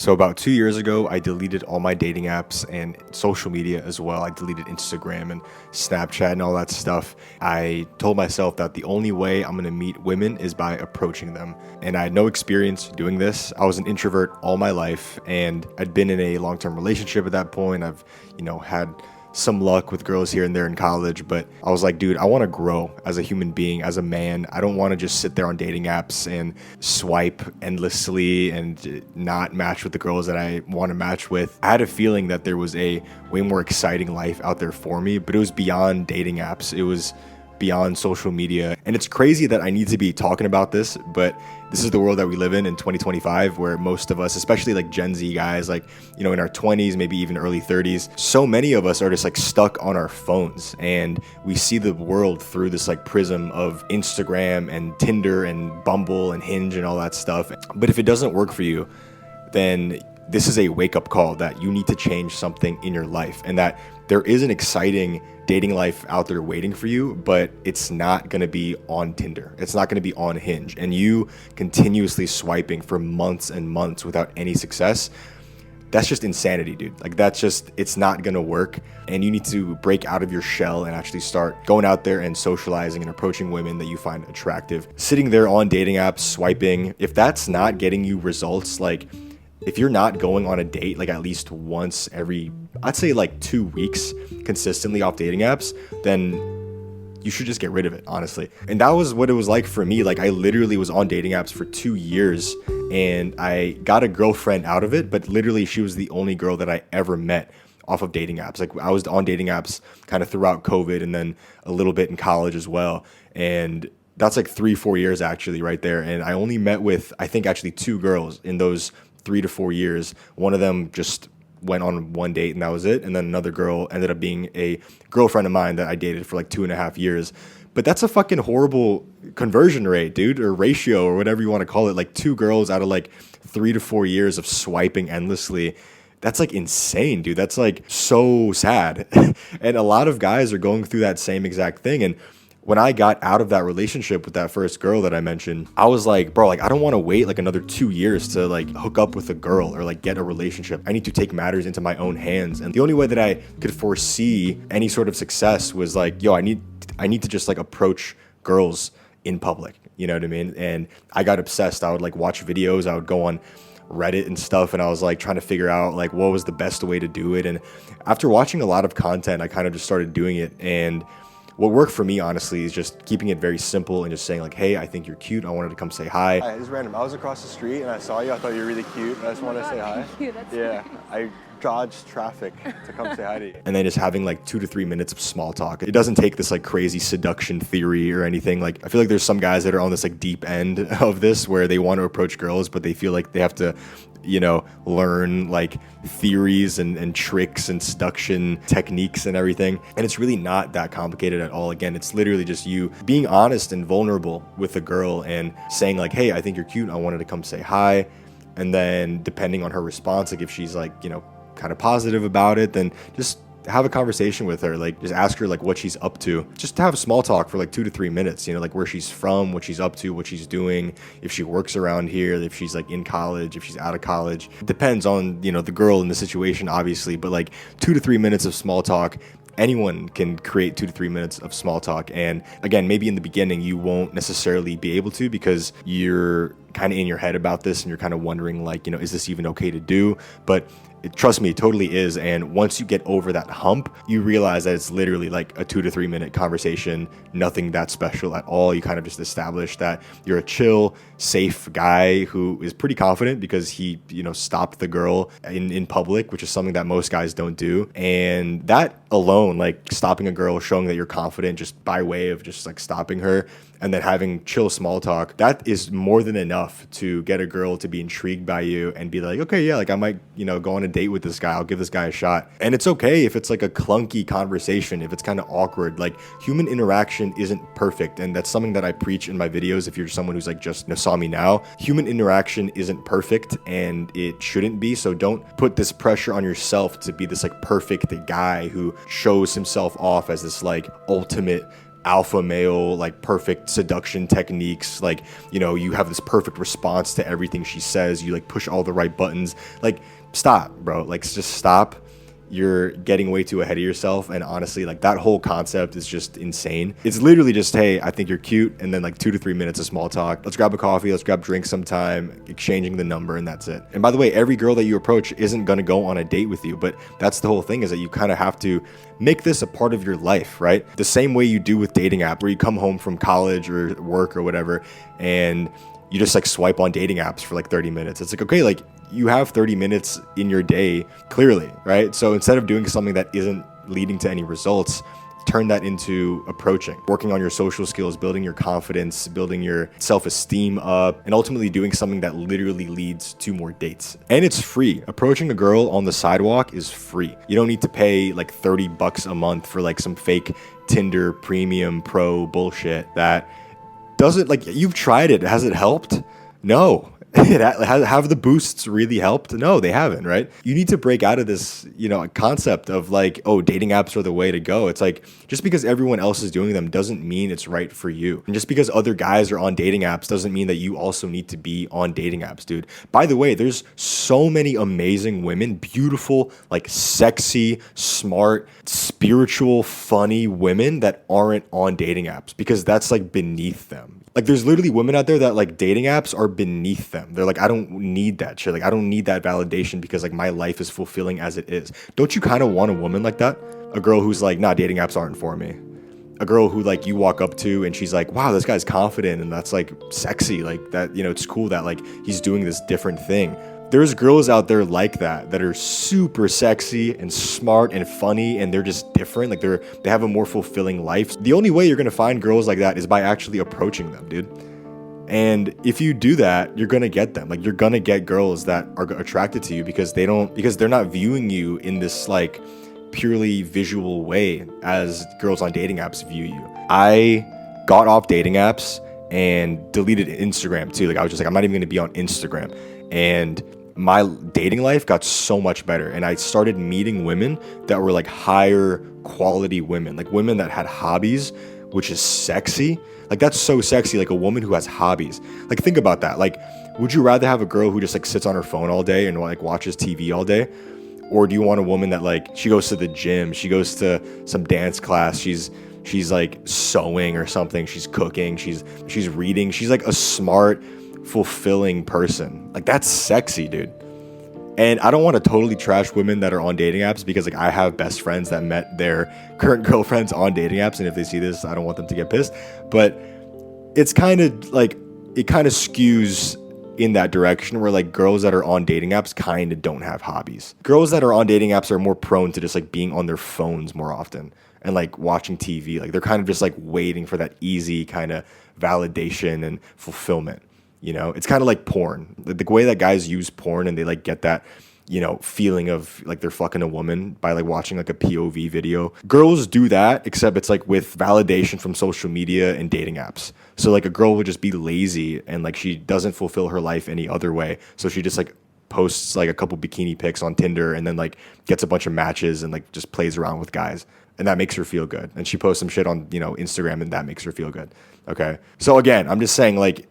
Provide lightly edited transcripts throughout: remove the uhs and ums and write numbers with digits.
So about 2 years ago, I deleted all my dating apps and social media as well. I deleted Instagram and Snapchat and all that stuff. I told myself that the only way I'm gonna meet women is by approaching them. And I had no experience doing this. I was an introvert all my life, and I'd been in a long-term relationship at that point. I've, had some luck with girls here and there in college, but I was like, dude, I want to grow as a human being, as a man. I don't want to just sit there on dating apps and swipe endlessly and not match with the girls that I want to match with. I had a feeling that there was a way more exciting life out there for me, but it was beyond dating apps. It was beyond social media. And it's crazy that I need to be talking about this, but this is the world that we live in 2025, where most of us, especially like Gen Z guys, like, in our 20s, maybe even early 30s, so many of us are just like stuck on our phones, and we see the world through this like prism of Instagram and Tinder and Bumble and Hinge and all that stuff. But if it doesn't work for you, then this is a wake-up call that you need to change something in your life, and that there is an exciting dating life out there waiting for you, but it's not going to be on Tinder. It's not going to be on Hinge. And you continuously swiping for months and months without any success, that's just insanity, dude. Like, it's not going to work. And you need to break out of your shell and actually start going out there and socializing and approaching women that you find attractive. Sitting there on dating apps, swiping, if that's not getting you results, like, if you're not going on a date like at least once every, I'd say like 2 weeks consistently off dating apps, then you should just get rid of it, honestly. And that was what it was like for me. Like, I literally was on dating apps for 2 years, and I got a girlfriend out of it, but literally she was the only girl that I ever met off of dating apps. Like, I was on dating apps kind of throughout COVID and then a little bit in college as well. And that's like 3-4 years actually right there. And I only met with, I think, actually 2 girls in those 3 to 4 years. One of them just went on one date and that was it. And then another girl ended up being a girlfriend of mine that I dated for like 2.5 years. But that's a fucking horrible conversion rate, dude, or ratio, or whatever you want to call it. Like, 2 girls out of like 3 to 4 years of swiping endlessly. That's like insane, dude. That's like so sad. And a lot of guys are going through that same exact thing. And when I got out of that relationship with that first girl that I mentioned, I was like, bro, like, I don't want to wait like another 2 years to like hook up with a girl or like get a relationship. I need to take matters into my own hands. And the only way that I could foresee any sort of success was like, yo, I need to just like approach girls in public. You know what I mean? And I got obsessed. I would like watch videos. I would go on Reddit and stuff, and I was like trying to figure out like what was the best way to do it. And after watching a lot of content, I kind of just started doing it. And what worked for me, honestly, is just keeping it very simple and just saying like, hey, I think you're cute. I wanted to come say hi. Hi, it's random. I was across the street and I saw you. I thought you were really cute. I just wanted to say hi. Thank you. That's Yeah, nice. I dodged traffic to come say hi to you. And then just having like 2 to 3 minutes of small talk. It doesn't take this like crazy seduction theory or anything. Like, I feel like there's some guys that are on this like deep end of this where they want to approach girls, but they feel like they have to, learn like theories and tricks and seduction techniques and everything. And it's really not that complicated at all. Again, it's literally just you being honest and vulnerable with a girl and saying like, hey, I think you're cute. I wanted to come say hi. And then depending on her response, like if she's like, kind of positive about it, then just have a conversation with her. Like, just ask her like what she's up to. Just to have small talk for like 2 to 3 minutes, like where she's from, what she's up to, what she's doing, if she works around here, if she's like in college, if she's out of college. Depends on, the girl and the situation, obviously, but like 2 to 3 minutes of small talk. Anyone can create 2 to 3 minutes of small talk. And again, maybe in the beginning you won't necessarily be able to, because you're kind of in your head about this and you're kind of wondering like, is this even okay to do? But trust me, it totally is. And once you get over that hump, you realize that it's literally like a 2 to 3 minute conversation, nothing that special at all. You kind of just establish that you're a chill, safe guy who is pretty confident because he, stopped the girl in public, which is something that most guys don't do. And that alone, like stopping a girl, showing that you're confident just by way of just like stopping her and then having chill small talk, that is more than enough to get a girl to be intrigued by you and be like, okay, yeah, like I might, go on a date with this guy. I'll give this guy a shot. And it's okay if it's like a clunky conversation, if it's kind of awkward. Like, human interaction isn't perfect. And that's something that I preach in my videos. If you're someone who's like just saw me now, human interaction isn't perfect and it shouldn't be. So don't put this pressure on yourself to be this like perfect guy who shows himself off as this like ultimate alpha male, like perfect seduction techniques. Like, you know, you have this perfect response to everything she says. You like push all the right buttons. Like, stop, bro. Like, just stop. You're getting way too ahead of yourself. And honestly, like, that whole concept is just insane. It's literally just, hey, I think you're cute. And then like 2 to 3 minutes of small talk. Let's grab a coffee. Let's grab drinks sometime, exchanging the number, and that's it. And by the way, every girl that you approach isn't going to go on a date with you. But that's the whole thing, is that you kind of have to make this a part of your life, right? The same way you do with dating apps, where you come home from college or work or whatever, and you just like swipe on dating apps for like 30 minutes. It's like, okay, like, you have 30 minutes in your day, clearly, right? So instead of doing something that isn't leading to any results, turn that into approaching, working on your social skills, building your confidence, building your self-esteem up, and ultimately doing something that literally leads to more dates. And it's free. Approaching a girl on the sidewalk is free. You don't need to pay like $30 a month for like some fake Tinder premium pro bullshit that doesn't, like, you've tried it. Has it helped? No. Have the boosts really helped? No, they haven't, right? You need to break out of this, you know, concept of like, oh, dating apps are the way to go. It's like, just because everyone else is doing them doesn't mean it's right for you. And just because other guys are on dating apps doesn't mean that you also need to be on dating apps, dude. By the way, there's so many amazing women, beautiful, like sexy, smart, spiritual, funny women that aren't on dating apps, because that's like beneath them. Like, there's literally women out there that like dating apps are beneath them. They're like, I don't need that shit. Like, I don't need that validation because like my life is fulfilling as it is. Don't you kind of want a woman like that? A girl who's like, nah, dating apps aren't for me. A girl who like you walk up to and she's like, wow, this guy's confident and that's like sexy. Like that, you know, it's cool that like he's doing this different thing. There's girls out there like that are super sexy and smart and funny, and they're just different. Like they have a more fulfilling life. The only way you're gonna find girls like that is by actually approaching them, dude. And if you do that, you're gonna get them. Like, you're gonna get girls that are attracted to you because they're not viewing you in this like purely visual way as girls on dating apps view you. I got off dating apps and deleted Instagram too. Like, I was just like, I'm not even gonna be on Instagram. And my dating life got so much better, and I started meeting women that were like higher quality women, like women that had hobbies, which is sexy. Like, that's so sexy, like a woman who has hobbies. Like, think about that. Like, would you rather have a girl who just like sits on her phone all day and like watches TV all day, or do you want a woman that like she goes to the gym, she goes to some dance class, she's like sewing or something, she's cooking, she's reading, she's like a smart, fulfilling person? Like, that's sexy, dude. And I don't want to totally trash women that are on dating apps, because like I have best friends that met their current girlfriends on dating apps, and if they see this, I don't want them to get pissed. But it's kind of like, it kind of skews in that direction where like girls that are on dating apps kind of don't have hobbies. Girls that are on dating apps are more prone to just like being on their phones more often and like watching TV. Like, they're kind of just like waiting for that easy kind of validation and fulfillment. You know, it's kind of like porn. The way that guys use porn, and they like get that, you know, feeling of like they're fucking a woman by like watching like a POV video. Girls do that, except it's like with validation from social media and dating apps. So like a girl would just be lazy and like she doesn't fulfill her life any other way. So she just like posts like a couple bikini pics on Tinder and then like gets a bunch of matches and like just plays around with guys. And that makes her feel good. And she posts some shit on, you know, Instagram, and that makes her feel good. Okay. So again, I'm just saying, like,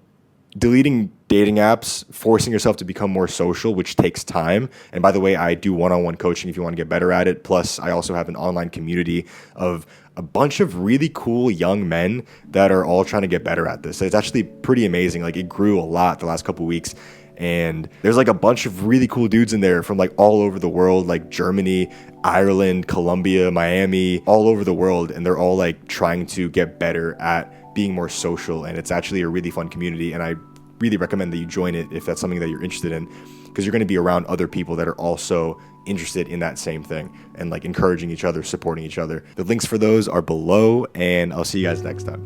deleting dating apps, forcing yourself to become more social, which takes time. And by the way, I do one-on-one coaching if you want to get better at it. Plus, I also have an online community of a bunch of really cool young men that are all trying to get better at this. It's actually pretty amazing. Like, it grew a lot the last couple of weeks. And there's like a bunch of really cool dudes in there from like all over the world, like Germany, Ireland, Colombia, Miami, all over the world. And they're all like trying to get better at being more social. And it's actually a really fun community. And I really recommend that you join it if that's something that you're interested in, because you're going to be around other people that are also interested in that same thing and like encouraging each other, supporting each other. The links for those are below, and I'll see you guys next time.